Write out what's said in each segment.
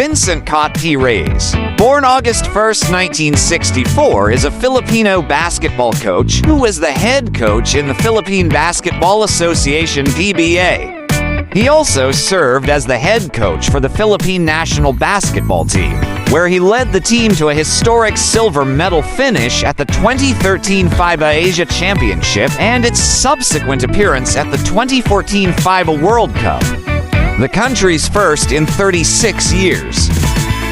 Vincent Chot P. Reyes, born August 1st, 1964, is a Filipino basketball coach who was the head coach in the Philippine Basketball Association PBA. He also served as the head coach for the Philippine national basketball team, where he led the team to a historic silver medal finish at the 2013 FIBA Asia Championship and its subsequent appearance at the 2014 FIBA World Cup, the country's first in 36 years.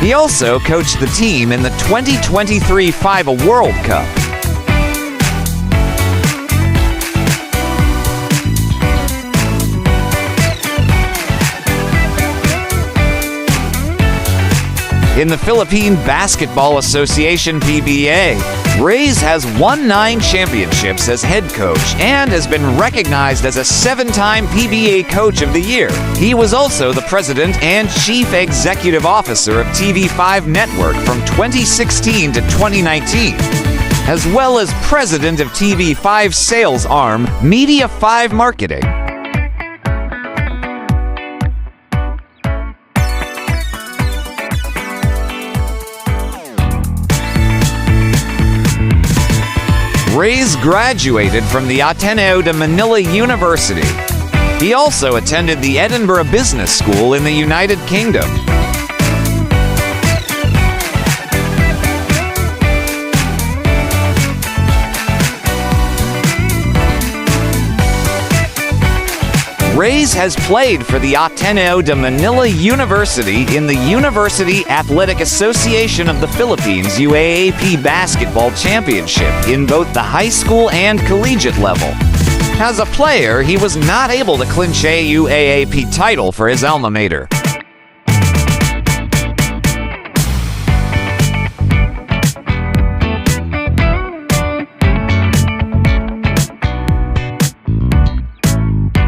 He also coached the team in the 2023 FIBA World Cup. In the Philippine Basketball Association PBA, Reyes has won 9 championships as head coach and has been recognized as a 7-time PBA Coach of the Year. He was also the president and chief executive officer of TV5 Network from 2016 to 2019, as well as president of TV5's sales arm, Media 5 Marketing. Reyes graduated from the Ateneo de Manila University. He also attended the Edinburgh Business School in the United Kingdom. Reyes has played for the Ateneo de Manila University in the University Athletic Association of the Philippines UAAP Basketball Championship in both the high school and collegiate level. As a player, he was not able to clinch a UAAP title for his alma mater.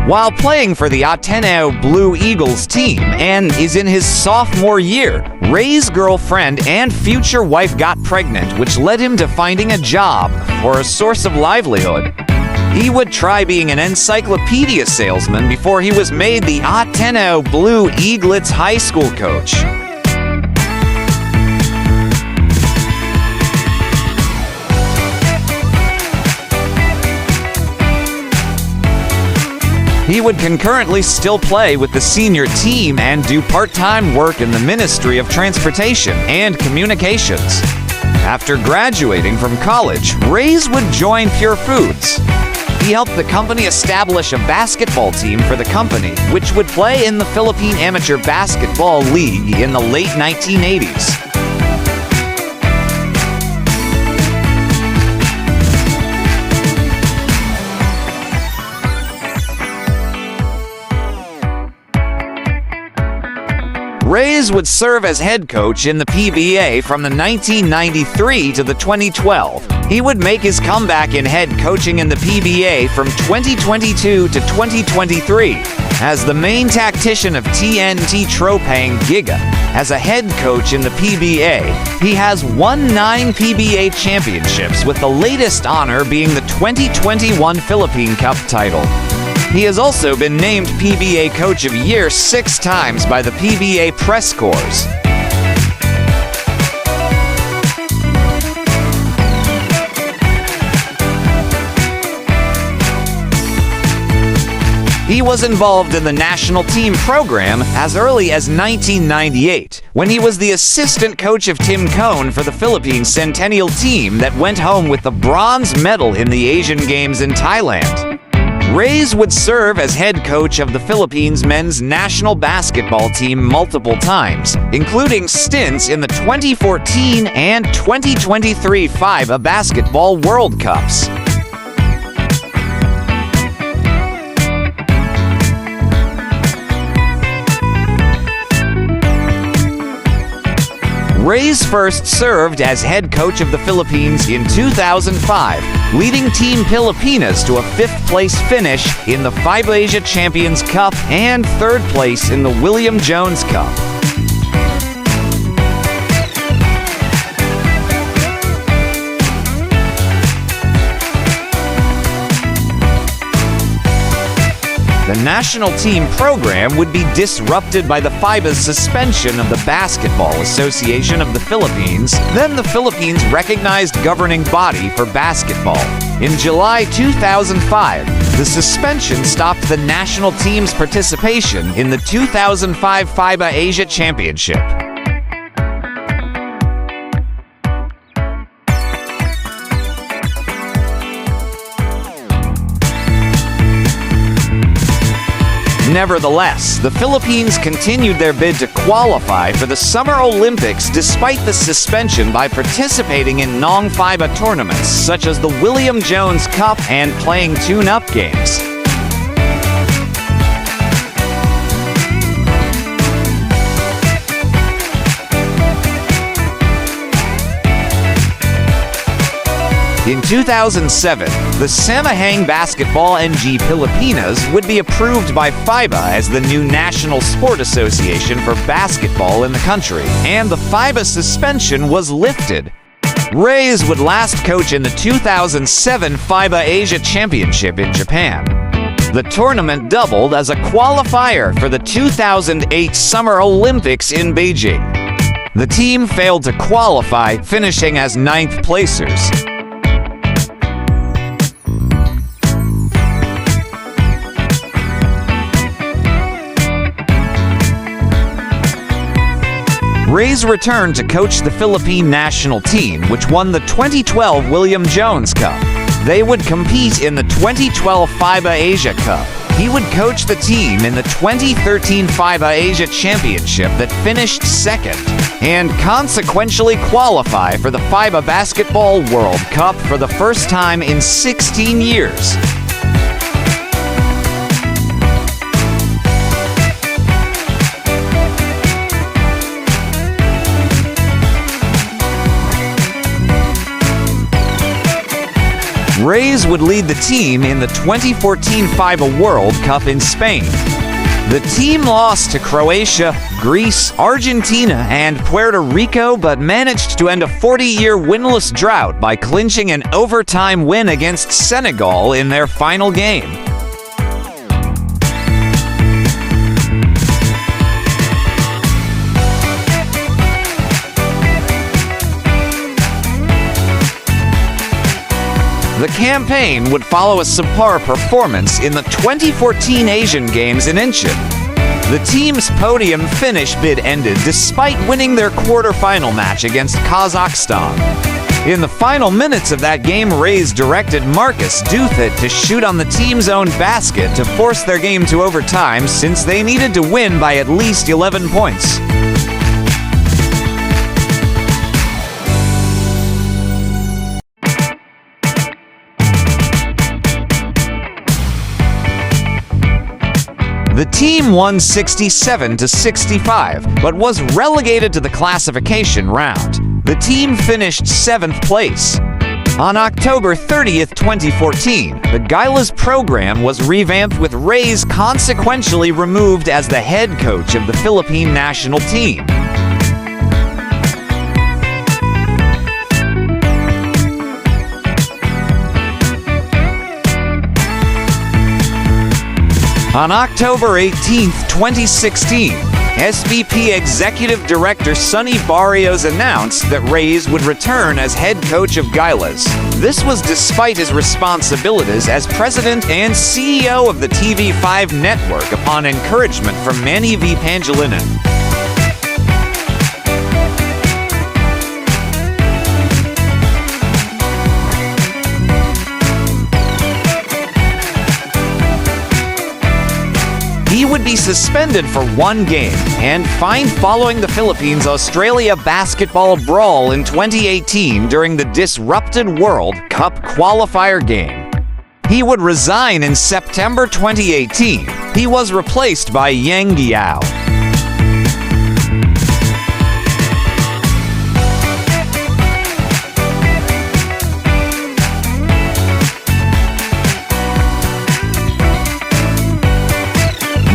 While playing for the Ateneo Blue Eagles team and is in his sophomore year, Reyes' girlfriend and future wife got pregnant, which led him to finding a job or a source of livelihood. He would try being an encyclopedia salesman before he was made the Ateneo Blue Eaglets high school coach. He would concurrently still play with the senior team and do part-time work in the Ministry of Transportation and Communications. After graduating from college, Reyes would join Pure Foods. He helped the company establish a basketball team for the company, which would play in the Philippine Amateur Basketball League in the late 1980s. Reyes would serve as head coach in the PBA from the 1993 to the 2012. He would make his comeback in head coaching in the PBA from 2022 to 2023 as the main tactician of TNT Tropang Giga. As a head coach in the PBA, he has won 9 PBA championships, with the latest honor being the 2021 Philippine Cup title. He has also been named PBA Coach of the Year 6 times by the PBA press corps. He was involved in the national team program as early as 1998, when he was the assistant coach of Tim Cone for the Philippine Centennial team that went home with the bronze medal in the Asian Games in Thailand. Reyes would serve as head coach of the Philippines men's national basketball team multiple times, including stints in the 2014 and 2023 FIBA Basketball World Cups. Reyes first served as head coach of the Philippines in 2005, leading Team Pilipinas to a 5th-place finish in the FIBA Asia Champions Cup and 3rd place in the William Jones Cup. the national team program would be disrupted by the FIBA's suspension of the Basketball Association of the Philippines, then the Philippines' recognized governing body for basketball. In July 2005, the suspension stopped the national team's participation in the 2005 FIBA Asia Championship. Nevertheless, the Philippines continued their bid to qualify for the Summer Olympics despite the suspension by participating in non-FIBA tournaments such as the William Jones Cup and playing tune-up games. In 2007, the Samahang Basketball NG Pilipinas would be approved by FIBA as the new national sport association for basketball in the country, and the FIBA suspension was lifted. Reyes would last coach in the 2007 FIBA Asia Championship in Japan. The tournament doubled as a qualifier for the 2008 Summer Olympics in Beijing. The team failed to qualify, finishing as 9th placers. Reyes returned to coach the Philippine national team, which won the 2012 William Jones Cup. They would compete in the 2012 FIBA Asia Cup. He would coach the team in the 2013 FIBA Asia Championship that finished second, and consequentially qualify for the FIBA Basketball World Cup for the first time in 16 years. Reyes would lead the team in the 2014 FIBA World Cup in Spain. The team lost to Croatia, Greece, Argentina, and Puerto Rico, but managed to end a 40-year winless drought by clinching an overtime win against Senegal in their final game. The campaign would follow a subpar performance in the 2014 Asian Games in Incheon. The team's podium finish bid ended despite winning their quarterfinal match against Kazakhstan. In the final minutes of that game, Reyes directed Marcus Duthat to shoot on the team's own basket to force their game to overtime, since they needed to win by at least 11 points. The team won 67-65, but was relegated to the classification round. The team finished 7th place. On October 30th, 2014, the Gilas program was revamped, with Reyes consequentially removed as the head coach of the Philippine national team. On October 18, 2016, SVP Executive Director Sonny Barrios announced that Reyes would return as head coach of Gilas. This was despite his responsibilities as president and CEO of the TV5 network upon encouragement from Manny V. Pangilinan. He would be suspended for 1 game and fined following the Philippines-Australia basketball brawl in 2018 during the disrupted World Cup qualifier game. He would resign in September 2018. He was replaced by Yang Giao.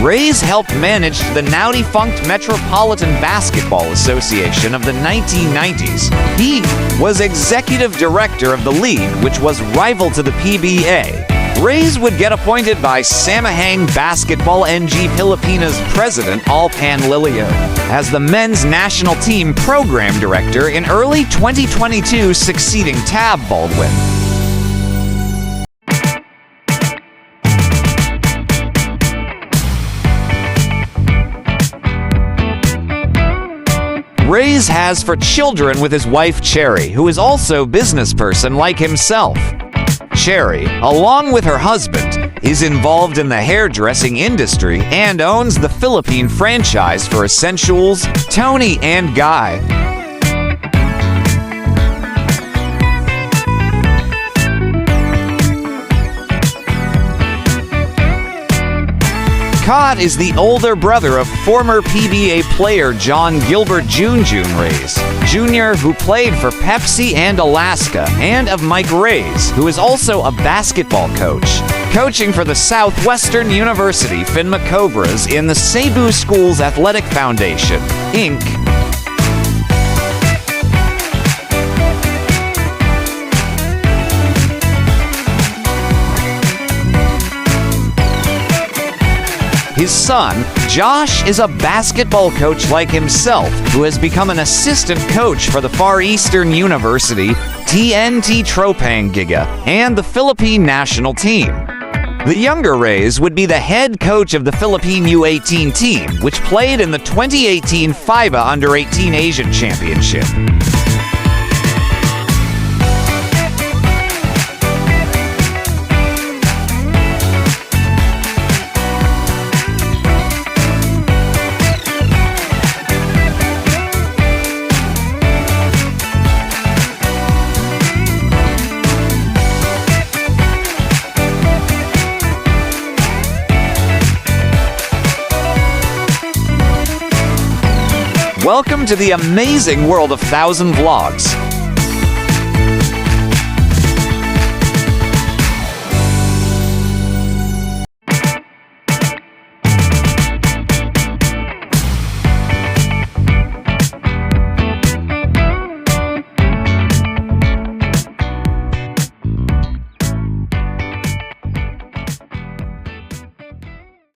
Reyes helped manage the now-defunct Metropolitan Basketball Association of the 1990s. He was executive director of the league, which was rival to the PBA. Reyes would get appointed by Samahang Basketball NG Pilipinas president Alpan Lilio as the men's national team program director in early 2022, succeeding Tab Baldwin. Reyes has 4 children with his wife Cherry, who is also a businessperson like himself. Cherry, along with her husband, is involved in the hairdressing industry and owns the Philippine franchise for Essentials, Tony and Guy. Chot is the older brother of former PBA player John Gilbert Junjun Reyes Jr., who played for Pepsi and Alaska, and of Mike Reyes, who is also a basketball coach, coaching for the Southwestern University FIBA Cobras in the Cebu Schools Athletic Foundation, Inc. His son, Josh, is a basketball coach like himself, who has become an assistant coach for the Far Eastern University, TNT Tropangiga, and the Philippine national team. The younger Reyes would be the head coach of the Philippine U18 team, which played in the 2018 FIBA Under-18 Asian Championship. Welcome to the amazing world of 1,000 Vlogs.